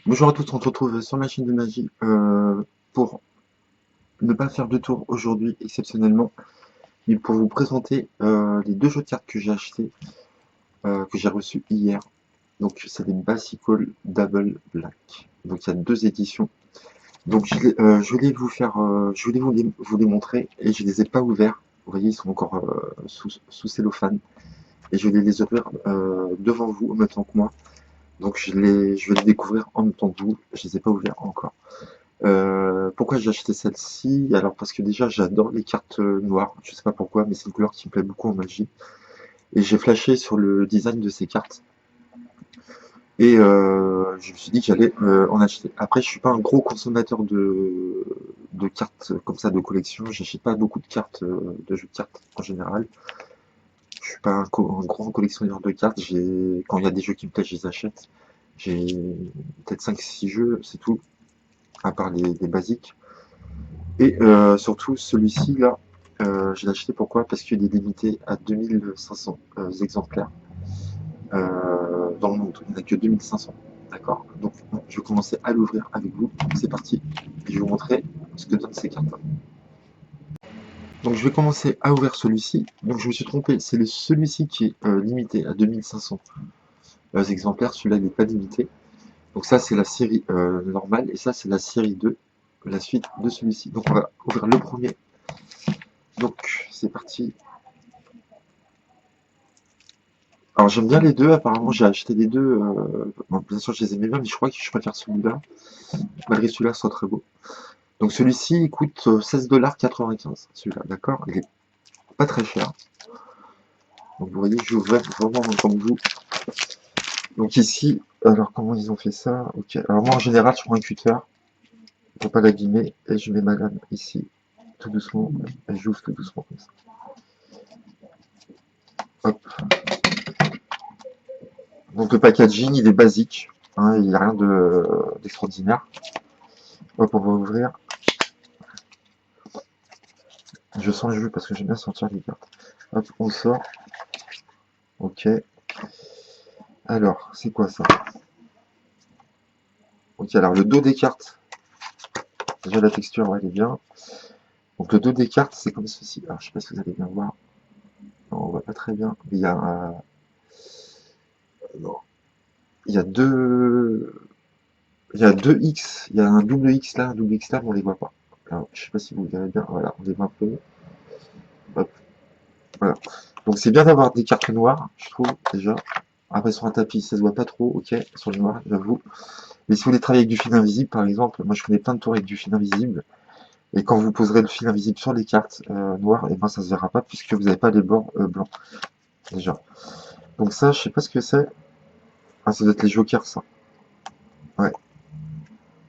Bonjour à tous, on se retrouve sur ma chaîne de magie pour ne pas faire de tour aujourd'hui exceptionnellement, mais pour vous présenter les deux jeux de cartes que j'ai achetés, que j'ai reçus hier. Donc c'est des Bicycle Double Black. Donc il y a deux éditions. Donc je voulais vous faire, je voulais vous les montrer et je les ai pas ouverts. Vous voyez, ils sont encore sous cellophane et je vais les ouvrir devant vous en même temps que moi. Donc je vais les découvrir en même temps que vous. Je les ai pas ouverts encore. Pourquoi j'ai acheté celle-ci? Alors parce que déjà j'adore les cartes noires, je sais pas pourquoi, mais c'est une couleur qui me plaît beaucoup en magie. Et j'ai flashé sur le design de ces cartes. Et je me suis dit que j'allais en acheter. Après, je suis pas un gros consommateur de cartes comme ça de collection. J'achète pas beaucoup de cartes de jeux de cartes en général. Je suis pas un grand collectionneur de cartes. Quand il y a des jeux qui me plaisent, je les achète. J'ai peut-être 5 6 jeux, c'est tout, à part les basiques. Et surtout, celui-ci, là, je l'ai acheté pourquoi? Parce qu'il est limité à 2500 exemplaires dans le monde. Il n'y en a que 2500. D'accord? Donc, bon, je vais commencer à l'ouvrir avec vous. C'est parti. Et je vais vous montrer ce que donnent ces cartes. Donc, je vais commencer à ouvrir celui-ci. Donc, je me suis trompé. C'est celui-ci qui est limité à 2500 exemplaires. Celui-là, il n'est pas limité. Donc, ça, c'est la série normale. Et ça, c'est la série 2, la suite de celui-ci. Donc, on va ouvrir le premier. Donc, c'est parti. Alors j'aime bien les deux, apparemment j'ai acheté les deux, bon, bien sûr je les aimais bien, mais je crois que je préfère celui-là, malgré celui-là soit très beau. Donc celui-ci il coûte 16,95 $, celui-là, d'accord? Il est pas très cher. Donc vous voyez, je ouvre vraiment comme vous. Donc ici, alors comment ils ont fait ça? Ok, alors moi en général je prends un cutter, pour pas l'abîmer, et je mets ma lame ici, tout doucement, et j'ouvre tout doucement comme ça. Hop. Donc le packaging il est basique, hein, il n'y a rien d'extraordinaire. Hop, on va ouvrir. Je sens le jeu parce que j'aime bien sentir les cartes. Hop, on sort. Ok. Alors, c'est quoi ça? Ok, alors le dos des cartes. Déjà la texture, ouais, elle est bien. Donc le dos des cartes, c'est comme ceci. Alors, je sais pas si vous allez bien voir. Non, on voit pas très bien. Mais il y a non. Il y a deux. Il y a deux X. Il y a un double X là, un double X là, mais on les voit pas. Alors, je sais pas si vous verrez bien. Voilà, on les voit un peu. Hop. Voilà. Donc c'est bien d'avoir des cartes noires, je trouve, déjà. Après sur un tapis, ça se voit pas trop, ok, sur le noir, j'avoue. Mais si vous voulez travailler avec du fil invisible, par exemple, moi je connais plein de tours avec du fil invisible, et quand vous poserez le fil invisible sur les cartes noires, et ben ça se verra pas puisque vous n'avez pas les bords blancs, déjà. Donc ça, je sais pas ce que c'est. Ah, ça doit être les jokers, ça. Ouais.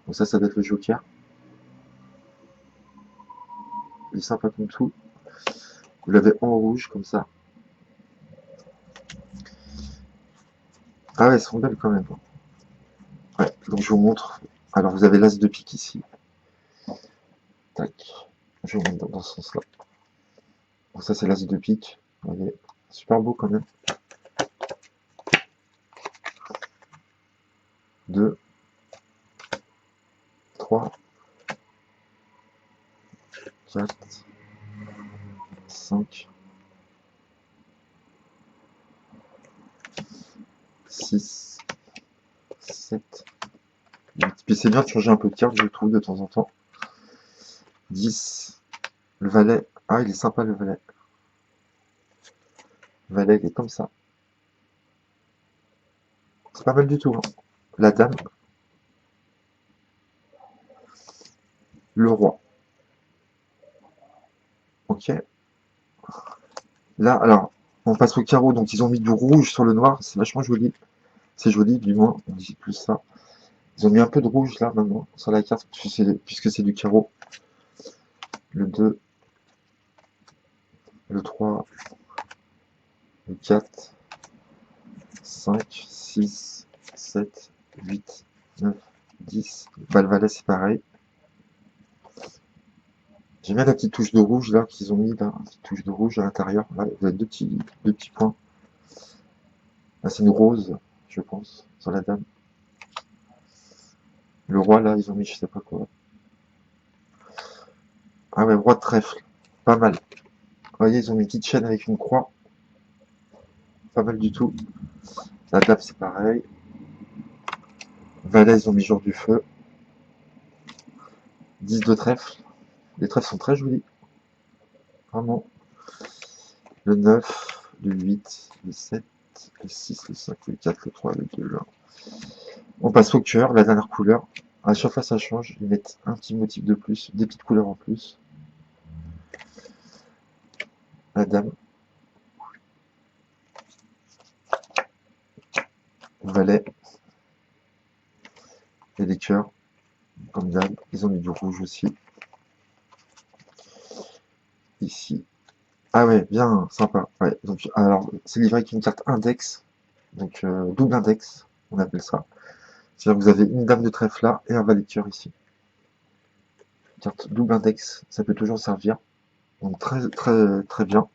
Donc ça doit être le joker. Il est sympa comme tout. Vous l'avez en rouge, comme ça. Ah ouais, elles sont belles quand même. Ouais, donc je vous montre. Alors vous avez l'as de pique ici. Tac. Je vous montre dans ce sens-là. Donc ça c'est l'as de pique. Vous voyez, super beau quand même. 2, 3, 4, 5, 6, 7, 8. Puis c'est bien de changer un peu de carte, je trouve, de temps en temps. 10. Le valet. Ah, il est sympa le valet. Le valet, il est comme ça. C'est pas mal du tout, hein. La dame. Le roi. Ok. Là, alors, on passe au carreau. Donc, ils ont mis du rouge sur le noir. C'est vachement joli. C'est joli, du moins. On dit plus ça. Ils ont mis un peu de rouge là, maintenant, sur la carte, puisque c'est du carreau. Le 2, le 3, le 4, 5, 6, 7, 8, 9, 10. Bah, le valet, c'est pareil. J'aime bien la petite touche de rouge là qu'ils ont mis là, une petite touche de rouge à l'intérieur. Là, vous avez deux petits points. Là, c'est une rose, je pense, sur la dame. Le roi, là, ils ont mis je sais pas quoi. Ah ouais, roi de trèfle. Pas mal. Vous voyez, ils ont mis une petite chaîne avec une croix. Pas mal du tout. La table, c'est pareil. Valet, ils ont mis jour du feu. 10 de trèfle. Les trèfles sont très jolis. Vraiment. Le 9, le 8, le 7, le 6, le 5, le 4, le 3, le 2, le 1. On passe au cœur, la dernière couleur. À chaque fois, ça change. Ils mettent un petit motif de plus, des petites couleurs en plus. La dame. Valet. Et les cœurs, comme d'hab. Ils ont mis du rouge aussi. Ici. Ah ouais, bien, sympa. Ouais, donc, alors, c'est livré avec une carte index. Donc, double index, on appelle ça. C'est-à-dire que vous avez une dame de trèfle là et un valet de cœur ici. Carte double index, ça peut toujours servir. Donc, très, très, très bien.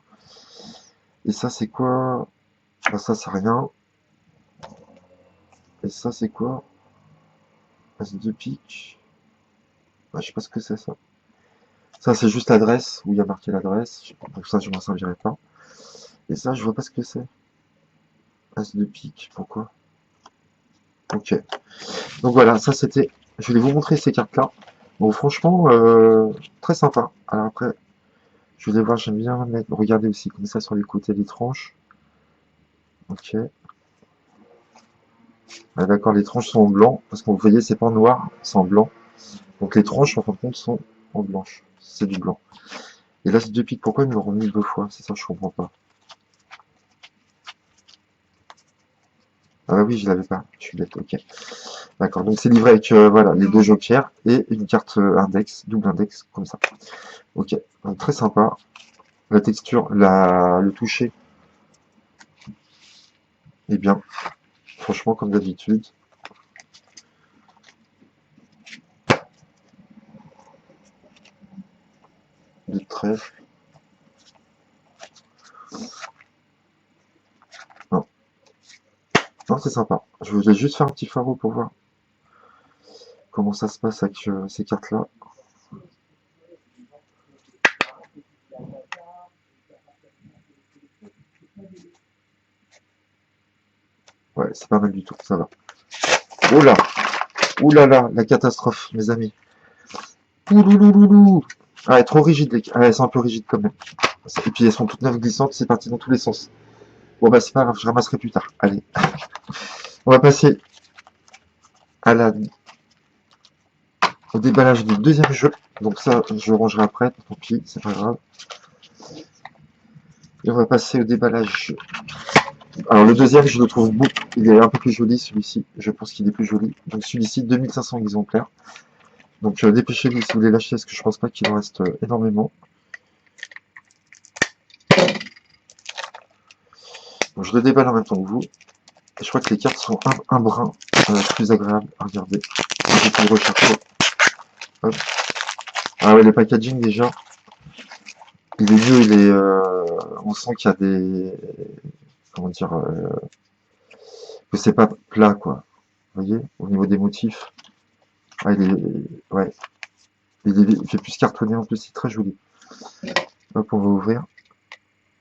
Et ça, c'est quoi? Ah, ça, c'est rien. Et ça, c'est quoi? As de pique. Ah, je sais pas ce que c'est ça. Ça, c'est juste l'adresse, où il y a marqué l'adresse. Donc ça, je m'en servirai pas. Et ça, je vois pas ce que c'est. As de pique, pourquoi? Ok. Donc voilà, ça c'était. Je voulais vous montrer ces cartes-là. Bon, franchement, très sympa. Alors après, je vais voir, j'aime bien mettre, regarder aussi comme ça sur les côtés des tranches. Ok. Ah, d'accord, les tranches sont en blanc, parce que vous voyez, c'est pas en noir, c'est en blanc. Donc les tranches, en fin de compte, sont en blanche. C'est du blanc. Et là, c'est deux piques. Pourquoi ils me l'ont remis deux fois? C'est ça, je comprends pas. Ah bah oui, je l'avais pas. Je suis bête, ok. D'accord, donc c'est livré avec voilà, les deux jokers et une carte index, double index, comme ça. Ok, donc très sympa. La texture, le toucher est bien. Franchement, comme d'habitude. De trèfle. Non, non c'est sympa. Je voulais juste faire un petit faro pour voir comment ça se passe avec ces cartes-là. Ouais, c'est pas mal du tout, ça va. Oh là, ouh là là, la catastrophe, mes amis. Ouloulouloulou. Ah, elle est trop rigide, ah, elles sont un peu rigides quand même. Et puis elles sont toutes neuves glissantes, c'est parti dans tous les sens. Bon bah c'est pas grave, je ramasserai plus tard. Allez, on va passer à au déballage du deuxième jeu. Donc ça, je rangerai après, tant pis, c'est pas grave. Et on va passer au déballage. Alors le deuxième, je le trouve beau. Il est un peu plus joli celui-ci. Je pense qu'il est plus joli. Donc celui-ci, 2500 exemplaires. Donc dépêchez-vous si vous voulez l'acheter, parce que je pense pas qu'il en reste énormément. Donc je le déballe en même temps que vous. Et je crois que les cartes sont un brin plus agréables à regarder. J'ai pu le rechercher. Hop. Ah ouais, le packaging déjà, il est mieux, on sent qu'il y a des, comment dire, que c'est pas plat quoi. Vous voyez, au niveau des motifs. Ah, ouais, il fait plus cartonné en plus, c'est très joli. Hop, on va ouvrir.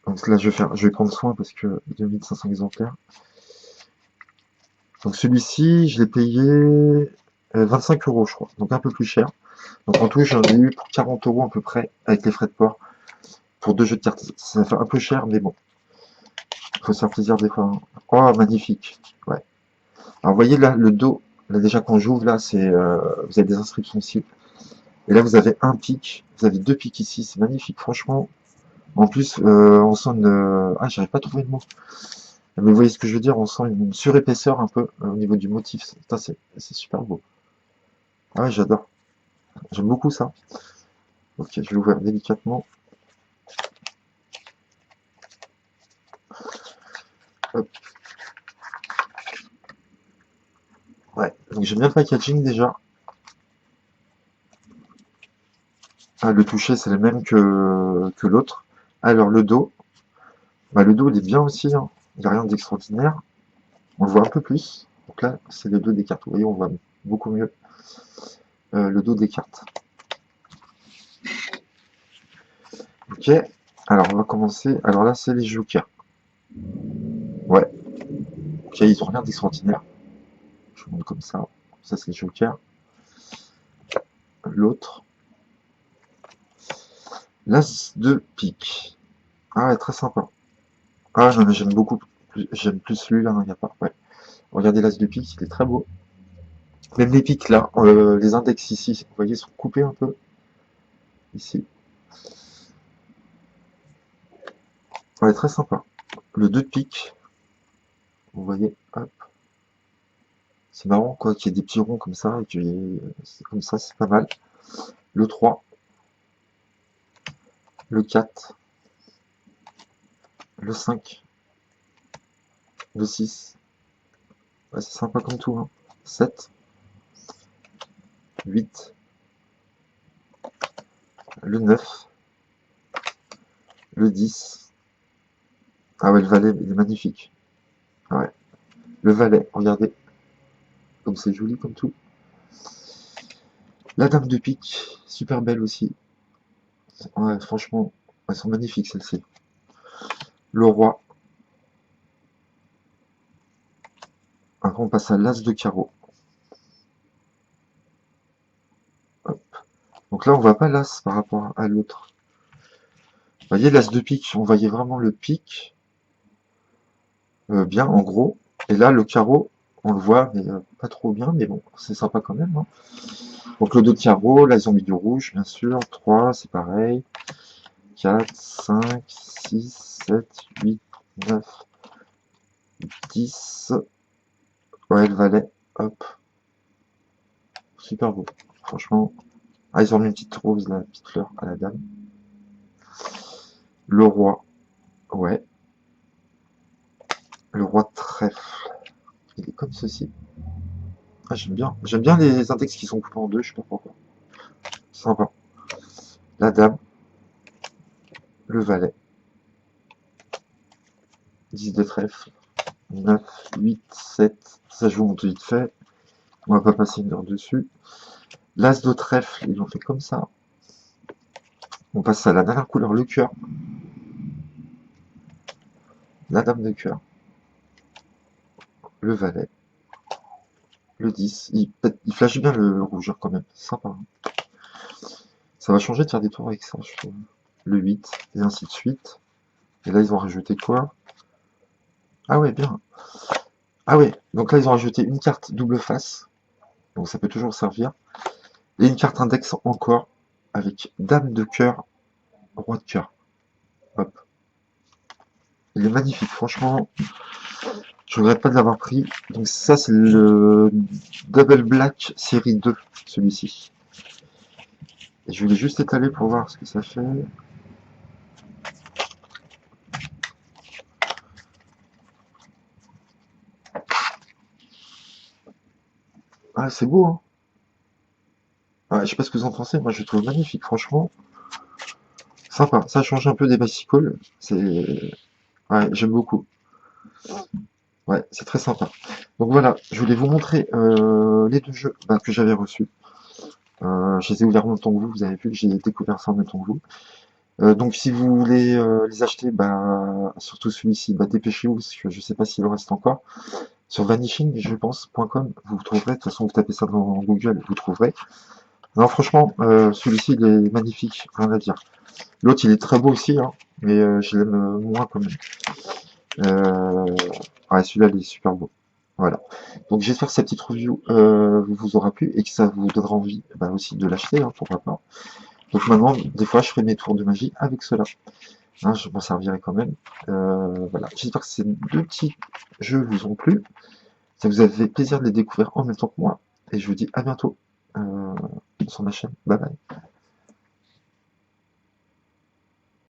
Donc là, je vais prendre soin parce que 2500 exemplaires. Donc celui-ci, je l'ai payé 25 euros, je crois. Donc un peu plus cher. Donc en tout, j'en ai eu pour 40 euros à peu près, avec les frais de port, pour deux jeux de cartes. Ça fait un peu cher, mais bon, il faut se faire plaisir des fois, hein. Oh, magnifique. Ouais. Alors vous voyez là, le dos, là déjà quand j'ouvre, là, vous avez des inscriptions ici. Et là, vous avez un pic, vous avez deux pics ici, c'est magnifique, franchement. En plus, on sent une... Ah, j'arrive pas à trouver le mot. Mais vous voyez ce que je veux dire, on sent une surépaisseur un peu au niveau du motif. C'est super beau. Ah ouais, j'adore. J'aime beaucoup ça. Ok, je vais l'ouvrir délicatement. Hop. Ouais, donc j'aime bien le packaging déjà. Ah, le toucher, c'est le même que l'autre. Alors le dos, bah, le dos il est bien aussi, hein. Il n'y a rien d'extraordinaire. On le voit un peu plus. Donc là, c'est le dos des cartes. Vous voyez, on voit beaucoup mieux le dos des cartes. Ok, alors on va commencer. Alors là, c'est les jokers. Ouais, ok, ils ont rien d'extraordinaire. Je vous montre comme ça. Ça, c'est les jokers. L'autre, l'as de pique. Ah ouais, très sympa. Ah non, mais j'aime beaucoup. J'aime plus celui-là, il n'y a pas. Ouais. Regardez l'as de pique, il est très beau. Même les piques là, les index ici, vous voyez, sont coupés un peu. Ici. Ouais, très sympa. Le 2 de pique, vous voyez, hop. C'est marrant quoi, qu'il y ait des petits ronds comme ça, et que c'est comme ça, c'est pas mal. Le 3, le 4, le 5, le 6. Ouais, c'est sympa comme tout, hein. 7, 8, le 9, le 10. Ah ouais, le valet, il est magnifique. Ah ouais. Le valet, regardez, comme c'est joli comme tout. La dame de pique, super belle aussi. Ouais, franchement, elles sont magnifiques celles-ci. Le roi. Après, on passe à l'as de carreau. Hop. Donc là, on voit pas l'as par rapport à l'autre. Vous voyez, l'as de pique, on voyait vraiment le pique, bien, en gros. Et là, le carreau, on le voit, mais pas trop bien, mais bon, c'est sympa quand même, hein. Donc le 2 de carreau, là, ils ont mis du rouge, bien sûr. 3, c'est pareil. 4, 5, 6, 7, 8, 9, 10. Ouais, le valet, hop. Super beau, franchement. Ah, ils ont mis une petite rose, là, une petite fleur à la dame. Le roi, ouais. Le roi de trèfle, il est comme ceci. Ah, j'aime bien. J'aime bien les index qui sont coupés en deux, je sais pas pourquoi. Sympa. La dame, le valet, 10 de trèfle, 9, 8, 7. Ça joue monte vite fait. On va pas passer une heure dessus. L'as de trèfle, ils l'ont fait comme ça. On passe à la dernière couleur, le cœur. La dame de cœur, le valet, le 10. Il flash bien le rouge quand même. Sympa, hein. Ça va changer de faire des tours avec ça, je trouve. Le 8, et ainsi de suite. Et là, ils ont rajouté quoi? Ah ouais, bien. Ah ouais, donc là, ils ont rajouté une carte double face. Donc ça peut toujours servir. Et une carte index encore, avec dame de cœur, roi de cœur. Hop. Il est magnifique, franchement. Je regrette pas de l'avoir pris. Donc ça, c'est le Double Black série 2, celui-ci. Et je voulais juste étaler pour voir ce que ça fait. Ah, c'est beau, hein. Ouais, je sais pas ce que vous en pensez, moi je le trouve magnifique, franchement. Sympa, ça change un peu des bicycles. C'est... Ouais, j'aime beaucoup. Ouais, c'est très sympa. Donc voilà, je voulais vous montrer les deux jeux que j'avais reçus. Je les ai ouverts en même temps que vous, vous avez vu que j'ai découvert ça en même temps que vous. Donc si vous voulez les acheter, surtout celui-ci, dépêchez-vous, parce que je sais pas s'il en reste encore. Sur vanishing, je pense, .com, vous trouverez, de toute façon vous tapez ça dans Google, vous trouverez. Non, franchement, celui-ci il est magnifique, rien à dire. L'autre il est très beau aussi, hein, mais je l'aime moins quand même. Ouais, celui-là il est super beau. Voilà. Donc j'espère que cette petite review vous aura plu et que ça vous donnera envie aussi de l'acheter, hein, pourquoi pas. Donc maintenant, des fois, je ferai mes tours de magie avec cela. Hein, je m'en servirai quand même. Voilà. J'espère que ces deux petits jeux vous ont plu. Ça vous a fait plaisir de les découvrir en même temps que moi. Et je vous dis à bientôt sur ma chaîne. Bye bye.